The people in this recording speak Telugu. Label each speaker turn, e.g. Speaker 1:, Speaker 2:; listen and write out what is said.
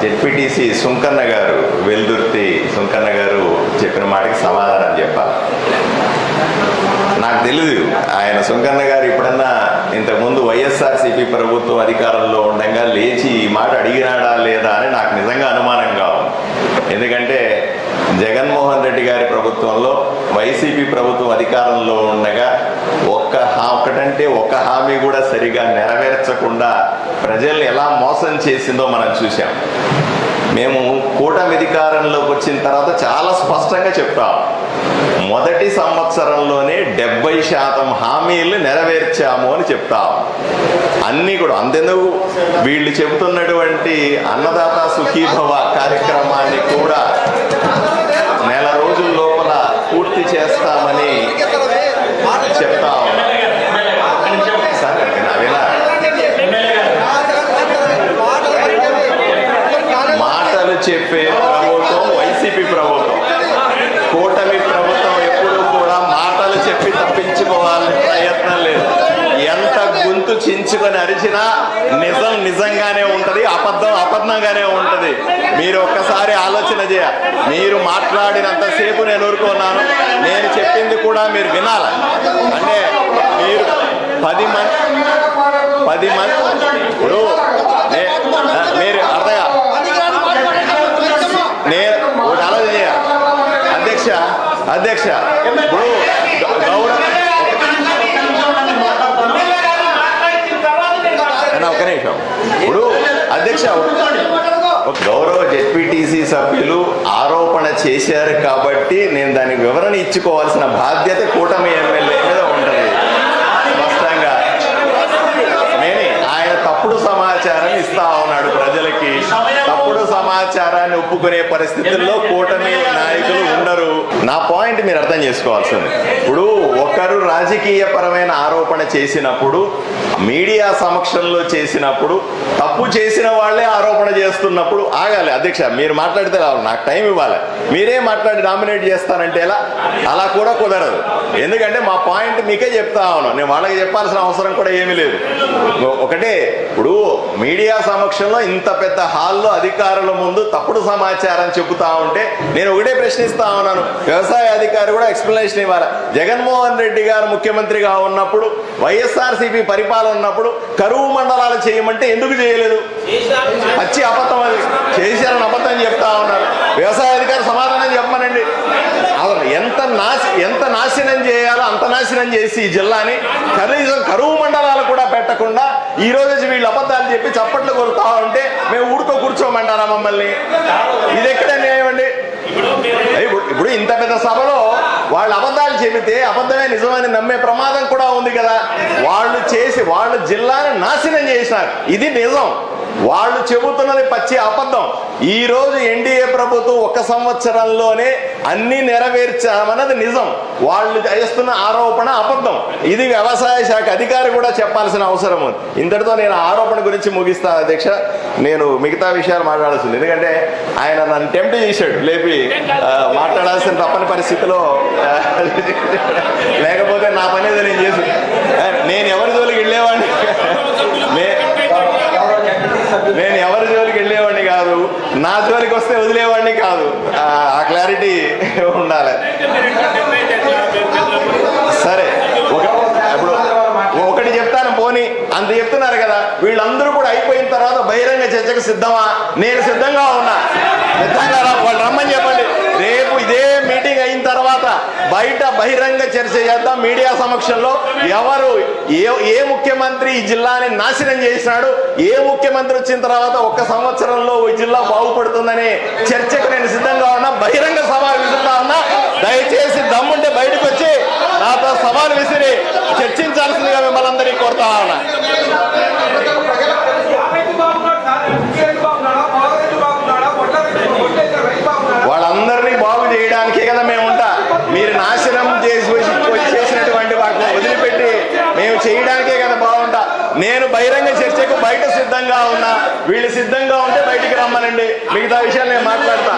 Speaker 1: జెడ్పీటీసీ సుంకన్న గారు, వెల్దుర్తి సుంకన్న గారు చెప్పిన మాటకి సమాధానం చెప్పాలి. నాకు తెలియదు ఆయన సుంకన్న గారు ఎప్పుడన్నా ఇంతకుముందు వైఎస్ఆర్సీపీ ప్రభుత్వం అధికారంలో ఉండగా లేచి ఈ మాట అడిగినాడా లేదా అని నాకు నిజంగా అనుమానంగా ఉంది. ఎందుకంటే జగన్మోహన్ రెడ్డి గారి ప్రభుత్వంలో వైసీపీ ప్రభుత్వం అధికారంలో ఉండగా ఒకటంటే ఒక హామీ కూడా సరిగా నెరవేర్చకుండా ప్రజల్ని ఎలా మోసం చేసిందో మనం చూసాం. మేము కూటమి అధికారంలోకి వచ్చిన తర్వాత చాలా స్పష్టంగా చెప్తాం, మొదటి సంవత్సరంలోనే 70% హామీలు నెరవేర్చాము అని చెప్తాం. అన్నీ కూడా అంతెందుకు వీళ్ళు చెబుతున్నటువంటి అన్నదాత సుఖీభవ కార్యక్రమాన్ని కూడా నెల రోజుల లోపల పూర్తి చేస్తామని చెప్తా ఉన్నా. సరే అవినా మాటలు చెప్పే ప్రభుత్వం వైసీపీ ప్రభుత్వం. కూటమి ప్రభుత్వం ఎప్పుడూ కూడా మాటలు చెప్పి తప్పించుకోవాలని ప్రయత్నం లేదు. ఎంత గొంతు చించుకొని అరిచినా నిజం నిజంగానే ఉంటది, అబద్ధం అబద్ధంగానే ఉంటది. మీరు ఒక్కసారి ఆలోచన చేయాలి. మీరు మాట్లాడినంతసేపు నేను ఊరుకున్నాను, నేను చెప్పింది కూడా మీరు వినాలి. అంటే మీరు 10 మంది ఇప్పుడు మీరు అర్థంగా నేను ఒకటి ఆలోచన చేయాలి. అధ్యక్ష ఇప్పుడు ఒక్క నిమిషం. ఇప్పుడు అధ్యక్ష గౌరవ జెడ్పీటీసీ సభ్యులు ఆరోపణ చేశారు కాబట్టి నేను దానికి వివరణ ఇచ్చుకోవాల్సిన బాధ్యత కూటమి ఎమ్మెల్యే మీద ఉంటుంది. స్పష్టంగా ఆయన తప్పుడు సమాచారం ఇస్తా ఉన్నాడు ప్రజలకి. తప్పుడు సమాచారాన్ని ఒప్పుకునే పరిస్థితుల్లో కూటమి నాయకులు ఉండరు. నా పాయింట్ మీరు అర్థం చేసుకోవాల్సింది. ఇప్పుడు ఒకరు రాజకీయ పరమైన ఆరోపణ చేసినప్పుడు, మీడియా సమక్షంలో చేసినప్పుడు, తప్పు చేసిన వాళ్లే ఆరోపణ చేస్తున్నప్పుడు ఆగాలి. అధ్యక్ష మీరు మాట్లాడితే రావాలి, నాకు టైం ఇవ్వాలి. మీరే మాట్లాడి నామినేట్ చేస్తానంటే ఎలా? అలా కూడా కుదరదు. ఎందుకంటే మా పాయింట్ మీకే చెప్తా ఉన్నాను, నేను వాళ్ళకి చెప్పాల్సిన అవసరం కూడా ఏమీ లేదు. ఒకటే, ఇప్పుడు మీడియా సమక్షంలో ఇంత పెద్ద హాల్లో అధికారుల ముందు తప్పుడు సమాచారం చెబుతా ఉంటే నేను ఒకటే ప్రశ్నిస్తా ఉన్నాను, వ్యవసాయ అధికారి కూడా ఎక్స్ప్లెనేషన్ ఇవ్వాలి. జగన్మోహన్ రెడ్డి గారు ముఖ్యమంత్రిగా ఉన్నప్పుడు, వైఎస్ఆర్సీపీ పరిపాలన ఉన్నప్పుడు కరువు మండలాలు చేయమంటే ఎందుకు చేయలేదు? పచ్చి అబద్ధం, అది చేశారని అబద్ధం చెప్తా ఉన్నారు. వ్యవసాయ అధికారి సమాధానం చెప్పమనండి. అసలు ఎంత నాశనం చేయాలో అంత నాశనం చేసి ఈ జిల్లాని కనీసం కరువు మండలాలు కూడా పెట్టకుండా ఈ రోజు వీళ్ళు అబద్ధాలు చెప్పి చప్పట్లు కొడుతా ఉంటే మేము ఊరుకో కూర్చోమంటారా మమ్మల్ని? ఇది ఎక్కడ న్యాయం అండి? ఇప్పుడు ఇంత పెద్ద సభలో వాళ్ళు అబద్ధాలు చెబితే అబద్ధమే నిజమని నమ్మే ప్రమాదం కూడా ఉంది కదా. వాళ్ళు జిల్లాను నాశనం చేసినారు, ఇది నిజం. వాళ్ళు చెబుతున్నది పచ్చి అబద్ధం. ఈ రోజు ఎన్డీఏ ప్రభుత్వం 1 సంవత్సరంలోనే అన్ని నెరవేర్చామన్నది నిజం. వాళ్ళు చేస్తున్న ఆరోపణ అబద్ధం. ఇది వ్యవసాయ శాఖ అధికారి కూడా చెప్పాల్సిన అవసరం ఉంది. ఇంతటితో నేను ఆరోపణ గురించి ముగిస్తాను అధ్యక్ష. నేను మిగతా విషయాలు మాట్లాడాల్సింది, ఎందుకంటే ఆయన నన్ను టెంప్ట్ చేశాడు లేపి మాట్లాడాల్సిన తప్పని పరిస్థితిలో. లేకపోతే నా పని ఏదో నేను చేసి నేను ఎవరి జోలికి వెళ్ళేవాడిని కాదు, నా జోలికి వస్తే వదిలేవాడిని కాదు. ఆ క్లారిటీ ఉండాలి. సరే, ఇప్పుడు ఒకటి చెప్తాను, పోనీ అంత చెప్తున్నారు కదా, వీళ్ళందరూ కూడా అయిపోయిన తర్వాత బహిరంగ చర్చకు సిద్ధమా? నేను సిద్ధంగా ఉన్నా. వాళ్ళు రమ్మని చెప్పండి. రేపు ఇదే మీటింగ్ అయిన తర్వాత బయట బహిరంగ చర్చ చేద్దాం మీడియా సమక్షంలో. ఎవరు ఏ ముఖ్యమంత్రి ఈ జిల్లాని నాశనం చేసినాడు, ఏ ముఖ్యమంత్రి వచ్చిన తర్వాత 1 సంవత్సరంలో ఈ జిల్లా బాగుపడుతుందనే చర్చకు నేను సిద్ధంగా ఉన్నా. బహిరంగ సవాలు విసురుతా ఉన్నా. దయచేసి దమ్ముంటే బయటకు వచ్చి నాతో సవాలు విసిరి చర్చించాల్సిందిగా మిమ్మల్ని అందరినీ కోరుతా ఉన్నా. వాళ్ళందరినీ బాగు చేయడానికే కదా మేము ఉంటా. మీరు నాశనం చేసినటువంటి వాటిని వదిలిపెట్టి మేము చేయడానికే కదా బాగుంటా. నేను బహిరంగ చర్చకు బయట సిద్ధంగా ఉన్నా. వీళ్ళు సిద్ధంగా ఉంటే బయటికి రమ్మనండి. మిగతా విషయాలు నేను మాట్లాడతా.